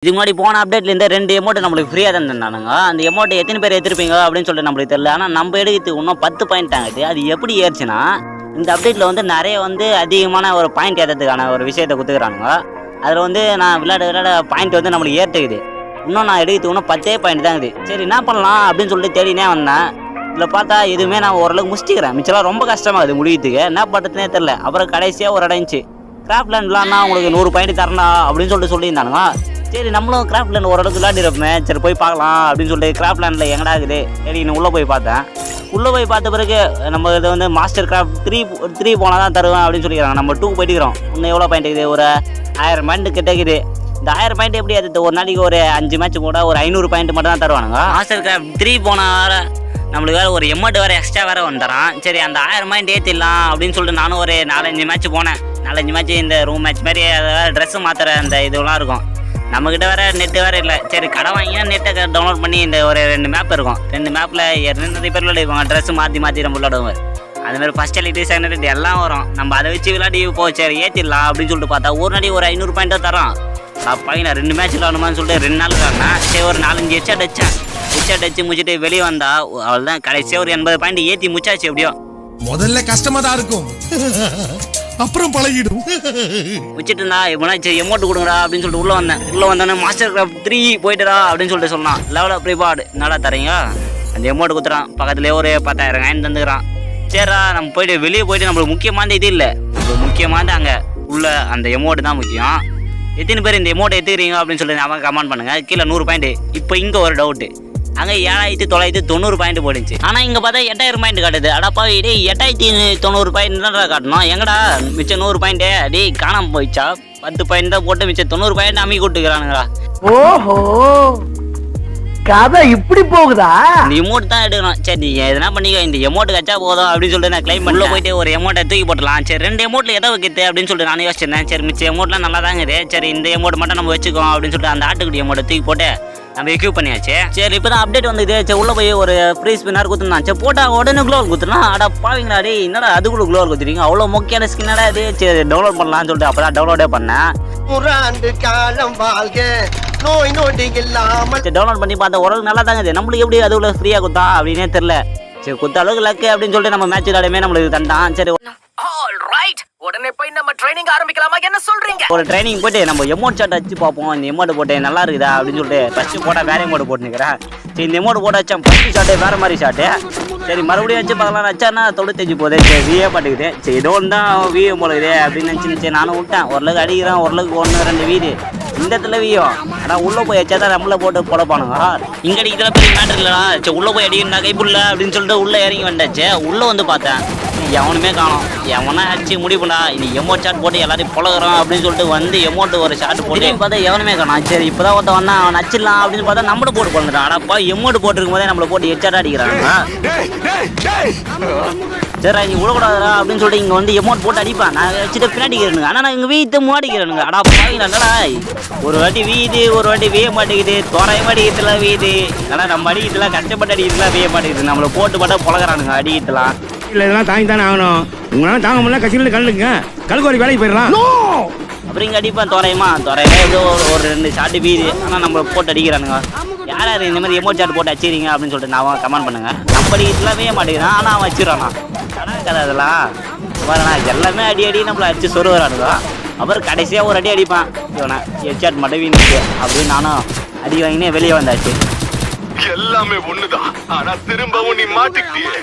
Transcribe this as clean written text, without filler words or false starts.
இதுக்கு முன்னாடி போன அப்டேட்லேருந்து 2 எமௌண்ட் நம்மளுக்கு ஃப்ரீயாக தான் தந்தானுங்க. அந்த எமௌண்ட் எத்தனை பேர் எடுத்திருப்பீங்க அப்படின்னு சொல்லிட்டு நம்மளுக்கு தெரியல. ஆனால் நம்ம எடுக்கிறதுக்கு இன்னும் 10 பாயிண்ட் ஆகுது. அது எப்படி ஏறுச்சுன்னா, இந்த அப்டேட்டில் வந்து நிறைய வந்து அதிகமான ஒரு பாயிண்ட் ஏற்றதுக்கான ஒரு விஷயத்தை கொடுத்துக்கிறானுங்க. அதில் வந்து நான் விளையாட பாயிண்ட் வந்து நம்மளுக்கு ஏற்றுக்குது. இன்னும் நான் எடுக்கிறதுக்கு இன்னும் 10 பாயிண்ட் தான் இருக்குது. சரி என்ன பண்ணலாம் அப்படின்னு சொல்லிட்டு தேடினே வந்தேன். இதில் பார்த்தா எதுவுமே நான் ஓரளவுக்கு முடிச்சிக்கிறேன். மிச்சம்லாம் ரொம்ப கஷ்டமாகுது முடிக்கிறதுக்கு. என்ன பண்ணுறதுனே தெரில. அப்புறம் கடைசியாக ஒரு இடம் இருந்துச்சு. கிராஃப்ட்லேண்ட்லாம்னா உங்களுக்கு 100 பாயிண்ட் தரணும் அப்படின்னு சொல்லிட்டு சொல்லியிருந்தானுங்க. சரி நம்மளும் கிராஃப்ட்லேண்ட் ஓரளவுக்கு விளையாடிருப்போமே, சரி போய் பார்க்கலாம் அப்படின்னு சொல்லிட்டு கிராஃப்ட்லேண்டில் எங்கடா இருக்குது சரி நான் உள்ளே போய் பார்த்தேன். உள்ளே போய் பார்த்த பிறகு நம்ம இதை வந்து மாஸ்டர் கிராஃப்ட் 3 போனால் தான் தருவேன் அப்படின்னு சொல்லிக்கிறாங்க. நம்ம 2 போயிட்டுக்கிறோம். இன்னும் எவ்வளோ பாயிண்ட் இருக்குது? ஒரு 1000 பாயிண்ட் கிட்ட இருக்குது. இந்த 1000 பாயிண்ட் எப்படி அது ஒரு நாளைக்கு ஒரு 5 மேட்ச் கூட ஒரு 500 பாயிண்ட் மட்டும் தான் தருவானுங்க. மாஸ்டர் கிராஃப்ட் 3 போனால் வேறு நம்மளுக்கு வேறு ஒரு எமௌண்ட் வேறு எக்ஸ்ட்ரா வேறு வந்துடுறான். சரி அந்த 1000 பாயிண்ட் ஏற்றிடலாம் அப்படின்னு சொல்லிட்டு நானும் ஒரு 4-5 மேட்ச் போனேன். 4-5 மேட்ச் இந்த ரூம் மேட்ச் மாதிரி வேறு ட்ரெஸ்ஸு மாற்றுற அந்த இதெல்லாம் இருக்கும். நம்மக்கிட்ட வேறு நெட்டு வேறு இல்லை. சரி கடை வாங்கினா நெட்டை டவுன்லோட் பண்ணி இந்த ஒரு 2 மேப் இருக்கும். 2 மேப்பில் நிறைய பேர் விளையாடுவாங்க. ட்ரெஸ்ஸு மாற்றி நம்ம விளையாடுவாங்க. அதுமாதிரி ஃபஸ்ட் எலிட்டி செகண்ட் எலிட்டி எல்லாம் வரும். நம்ம அதை வச்சு விளையாடி சரி ஏற்றிடலாம் அப்படின்னு சொல்லிட்டு பார்த்தா ஒரு நாளைக்கு ஒரு 500 பாயிண்ட் தான் தரோம். அப்போ நான் 2 மேட்ச் விளாடணுமான்னு சொல்லிட்டு 2 நாள் விளாட்னேன். சரி ஒரு 4-5 ஹெட்ஷாட் அடிச்சு முடிச்சுட்டு வெளியே வந்தா அவள்தான் கடைசியாக ஒரு 80 பாயிண்ட் ஏற்றி முடிச்சாச்சு. எப்படியோ முதல்ல கஷ்டமா தான் இருக்கும், அப்புறம் பழகிடும். வச்சுட்டு இருந்தா எப்படின்னா சரி எமௌண்ட் கொடுங்கடா அப்படின்னு சொல்லிட்டு உள்ள வந்தோன்னே மாஸ்டர் கிராஃப்ட் 3 போயிட்டுடா அப்படின்னு சொல்லிட்டு சொன்னான். லெவல் ஆஃப் ரிவார்டு என்னடா தரீங்க? அந்த எமௌண்ட் கொடுத்துறான். பக்கத்துலேயே ஒரு 10,000 காயின் தந்துக்கிறான். சரிடா நம்ம போயிட்டு வெளியே போயிட்டு நம்மளுக்கு முக்கியமானது இது இல்லை. நம்மளுக்கு முக்கியமானது அங்கே உள்ள அந்த எமௌண்ட் தான் முக்கியம். எத்தனை பேர் இந்த எமௌண்ட் எடுத்துக்கிறீங்க அப்படின்னு சொல்லிட்டு அவங்க கமெண்ட் பண்ணுங்க. கீழே 100 பாயிண்ட். இப்போ இங்கே ஒரு டவுட்டு, அங்கே 7,990 பாயிண்ட் போயிடுச்சு. ஆனால் இங்கே பார்த்தா 8,000 பாயிண்ட் காட்டுது. அடப்பா இதே 8,990 பாயிண்ட் தான் காட்டணும். எங்கடா மிச்சம் 100 பாயிண்ட்டு அடி காணாமல் போயிடுச்சா? 10 பாயிண்ட் தான் போட்டு மிச்சம் 90 பாயிண்ட் அம்மி கூட்டுக்கிறானுங்களா? ஓஹோ கதை இப்படி போகுதா? இந்த எமௌண்ட் தான் எடுக்கணும். சரி நீ எதனா பண்ணிக்க, இந்த எமௌண்ட் கச்சா போதும் அப்படின்னு சொல்லிட்டு நான் கிளைம் பண்ணல. போயிட்டு ஒரு எமௌண்ட்டை தூக்கி போட்டலாம். சரி 2 எமௌண்ட்ல எதை வைக்கிறது அப்படின்னு சொல்லிட்டு நான் யோசிச்சிருந்தேன். சரி மிச்ச எமௌண்ட்லாம் நல்லா தாங்குது. சரி இந்த எமௌண்ட் மட்டும் நம்ம வச்சுக்கோம் அப்படின்னு சொல்லிட்டு அந்த ஆட்டுக்குடி எமௌண்ட்டை தூக்கி போட்டு நம்ம எக்யூப் பண்ணியாச்சு. சரி இப்போ தான் அப்டேட் வந்து சரி உள்ளே போய் ஒரு ஃப்ரீ ஸ்பின்னர் கொடுத்துருந்தான். சரி போட்டால் உடனே க்ளோவல் கொடுத்துருனா. அட பாவீங்களா டே என்னடா அதுக்குள்ள க்ளோவல் கொடுத்துருக்கீங்க? அவ்வளோ முக்கியமான ஸ்கின்னடா இது. சரி டவுன்லோட் பண்ணலாம்னு சொல்லிட்டு அப்போ தான் டவுன்லோடே பண்ணேன். சரி டவுன்லோட் பண்ணி பார்த்தா ஓரளவுக்கு நல்லா தாங்க இது. நம்மளுக்கு எப்படி அதுக்குள்ள ஃப்ரீயாக கொடுத்தா அப்படின்னே தெரில. சரி கொடுத்த அளவுக்கு லக்கு அப்படின்னு சொல்லிட்டு நம்ம மேட்ச் விளையாடமே நம்மளுக்கு தந்தான். சரி உடனே போய் நம்ம ட்ரைனிங் ஆரம்பிக்கலாமா? என்ன சொல்றீங்க? ஒரு ட்ரைனிங் போயிட்டு நம்ம எமௌண்ட் ஷாட் வச்சு பார்ப்போம். இந்த எமௌண்ட் போட்டு நல்லா இருக்குதா அப்படின்னு சொல்லிட்டு ஃபஸ்ட்டு போட்டால் வேற எமௌண்ட் போட்டுக்கிறேன். சரி இந்த எமௌண்ட் போட்டு வச்சேன். ஃபஸ்ட்டு ஷாட்டு வேறு மாதிரி ஷாட்டு. சரி மறுபடியும் வச்சு பார்க்கலாம் வச்சானா 95 போகுது. சரி வியே மாட்டேங்குது. சரி ஏதோ ஒன்று தான் வியே போலகுது அப்படின்னு நினச்சிருந்துச்சு. நானும் விட்டேன். ஓரளவுக்கு அடிக்கிறேன். ஓரளவுக்கு 1-2 வீடு இந்த இடத்துல வியும். ஆனால் உள்ளே போய் வச்சா தான் நம்மளை போட்டு போடப்பானுங்க. இங்கே அடிக்கிறதுல பெரிய மேட்டர் இல்லைடா. சரி உள்ளே போய் அடிக்கிறா கைப்புள்ள அப்படின்னு சொல்லிட்டு உள்ளே இறங்கி வந்தாச்சு. உள்ளே வந்து பார்த்தேன் எவனுமே காணும். எவனா அடிச்சு முடிவுடா இனி எமௌண்ட் ஷாட் போட்டு எல்லாரையும் பழகிறோம் அப்படின்னு சொல்லிட்டு வந்து எமௌண்ட் ஒரு ஷாட் போட்டு பார்த்தா எவனுமே காணும். சரி இப்போ தான் ஒருத்த வந்தான் அவன் நச்சிடலாம் அப்படின்னு பார்த்தா நம்மளை போட்டு போட்டுறான். அடப்பா எமௌண்ட் போட்டுருக்கும் போதே நம்மளை போட்டு ஹெட்ஷாட் அடிக்கிறாங்க. சரி நீ விடக்கூடாதா அப்படின்னு சொல்லிட்டு இங்கே வந்து எமௌண்ட் போட்டு அடிப்பான். நான் வச்சுட்டு பின்னாடிக்கிறேனுங்க. ஆனால் நான் இங்கே வீட்டு முன்னாடிக்கிறேனுங்க. அடா பாருங்கடா ஒரு வாட்டி வீது ஒரு வாட்டி வீய மாட்டேங்குது. தோராயமாக அடிக்கிறதுலாம் வீது. ஆனால் நம்ம அடிக்கிறதுலாம் கஷ்டப்பட்டு அடிக்கிறதுலாம் வீய மாட்டேங்குது. நம்மளை போட்டு போட்டால் பழகிறானுங்க அடிக்கிறதுலாம். இல்லை இதெல்லாம் தாங்கி தானே ஆகணும். உங்களால் தாங்க முடியல கட்சியில் கல்லுங்க கல்கோரி வேலைக்கு போயிடலாம். அப்புறம் இங்கே அடிப்பான் தோராயமா ஏதோ ஒரு 2 ஷாட்டு வீடு. ஆனால் நம்மளை போட்டு அடிக்கிறானுங்க. யார் இந்த மாதிரி எமௌண்ட் ஷாட் போட்டு அடிச்சிருங்க அப்படின்னு சொல்லிட்டு நான் கமெண்ட் பண்ணுங்க. நம்ம அடிக்கிறதுலாம் வீய மாட்டேங்கிறான். ஆனால் அவன் வச்சிடறானா கதை அதெல்லாம் வரண்ணா எல்லாமே அடி நம்மளை அடிச்சு சொருகிறானுங்க. அப்புறம் கடைசியாக ஒரு அடி அடிப்பான். இவனை ஹெட்ஷாட் மட்டும் வீணுச்சு அப்படின்னு நானும் அடி வாங்கினே வெளியே வந்தாச்சு. எல்லாமே ஒண்ணுதான். ஆனா திரும்பவும் நீ மாட்டிக்கிட்டியே.